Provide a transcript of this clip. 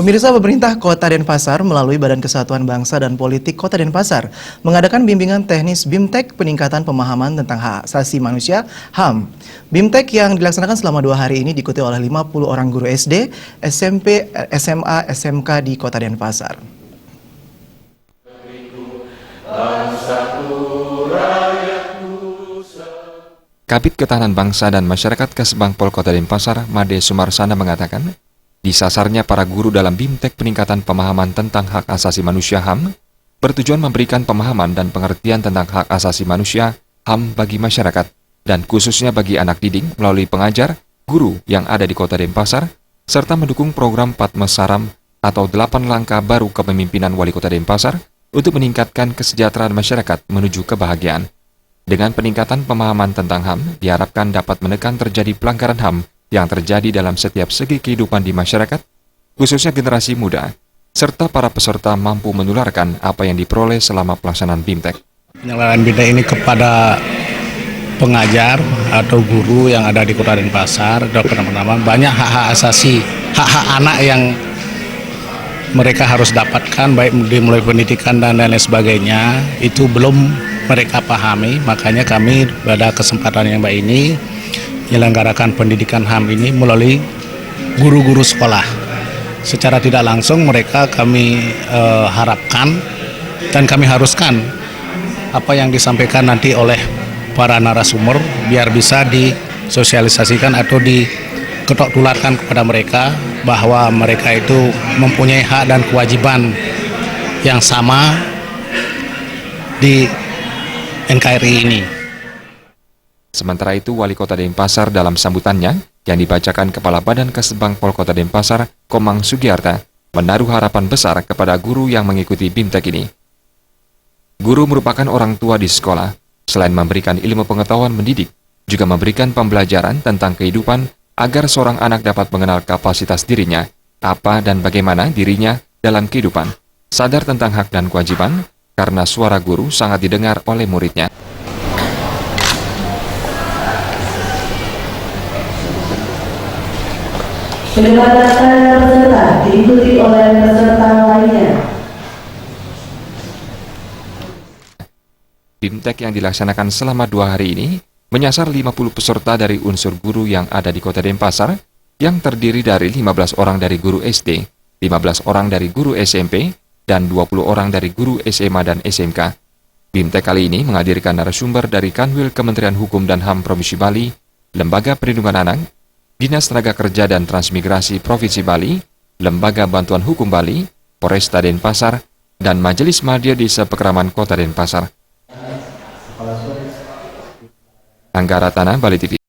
Pemirsa, pemerintah Kota Denpasar melalui Badan Kesatuan Bangsa dan Politik Kota Denpasar mengadakan bimbingan teknis BIMTEK peningkatan pemahaman tentang hak asasi manusia (HAM). BIMTEK yang dilaksanakan selama 2 hari ini diikuti oleh 50 orang guru SD, SMP, SMA, SMK di Kota Denpasar. Kabid Ketahanan Bangsa dan Masyarakat Kesbangpol Kota Denpasar, Made Sumarsana mengatakan, disasarnya para guru dalam BIMTEK peningkatan pemahaman tentang hak asasi manusia (HAM) bertujuan memberikan pemahaman dan pengertian tentang hak asasi manusia (HAM) bagi masyarakat dan khususnya bagi anak didik melalui pengajar, guru yang ada di Kota Denpasar, serta mendukung program Padmasaram atau 8 langkah baru kepemimpinan Wali Kota Denpasar untuk meningkatkan kesejahteraan masyarakat menuju kebahagiaan. Dengan peningkatan pemahaman tentang HAM, diharapkan dapat menekan terjadi pelanggaran HAM yang terjadi dalam setiap segi kehidupan di masyarakat, khususnya generasi muda, serta para peserta mampu menularkan apa yang diperoleh selama pelaksanaan BIMTEK. Penyelenggaraan BIMTEK ini kepada pengajar atau guru yang ada di Kota Denpasar, pertama banyak hak-hak asasi, hak-hak anak yang mereka harus dapatkan, baik dimulai pendidikan dan lain sebagainya, itu belum mereka pahami. Makanya kami pada kesempatan yang baik ini menyelenggarakan pendidikan HAM ini melalui guru-guru sekolah. Secara tidak langsung mereka kami harapkan dan kami haruskan apa yang disampaikan nanti oleh para narasumber biar bisa disosialisasikan atau diketok tularkan kepada mereka bahwa mereka itu mempunyai hak dan kewajiban yang sama di NKRI ini. Sementara itu, Wali Kota Denpasar dalam sambutannya yang dibacakan Kepala Badan Kesbangpol Kota Denpasar, Komang Sugiyarta, menaruh harapan besar kepada guru yang mengikuti BIMTEK ini. Guru merupakan orang tua di sekolah, selain memberikan ilmu pengetahuan mendidik, juga memberikan pembelajaran tentang kehidupan agar seorang anak dapat mengenal kapasitas dirinya, apa dan bagaimana dirinya dalam kehidupan, sadar tentang hak dan kewajiban, karena suara guru sangat didengar oleh muridnya. Pengendalian peserta diikuti oleh peserta lainnya. BIMTEK yang dilaksanakan selama 2 hari ini menyasar 50 peserta dari unsur guru yang ada di Kota Denpasar, yang terdiri dari 15 orang dari guru SD, 15 orang dari guru SMP, dan 20 orang dari guru SMA dan SMK. BIMTEK kali ini menghadirkan narasumber dari Kanwil Kementerian Hukum dan HAM Provinsi Bali, Lembaga Perlindungan Anak, Dinas Tenaga Kerja dan Transmigrasi Provinsi Bali, Lembaga Bantuan Hukum Bali, Polresta Denpasar, dan Majelis Madya Desa Pekeraman Kota Denpasar. Angga Ratana, Bali TV.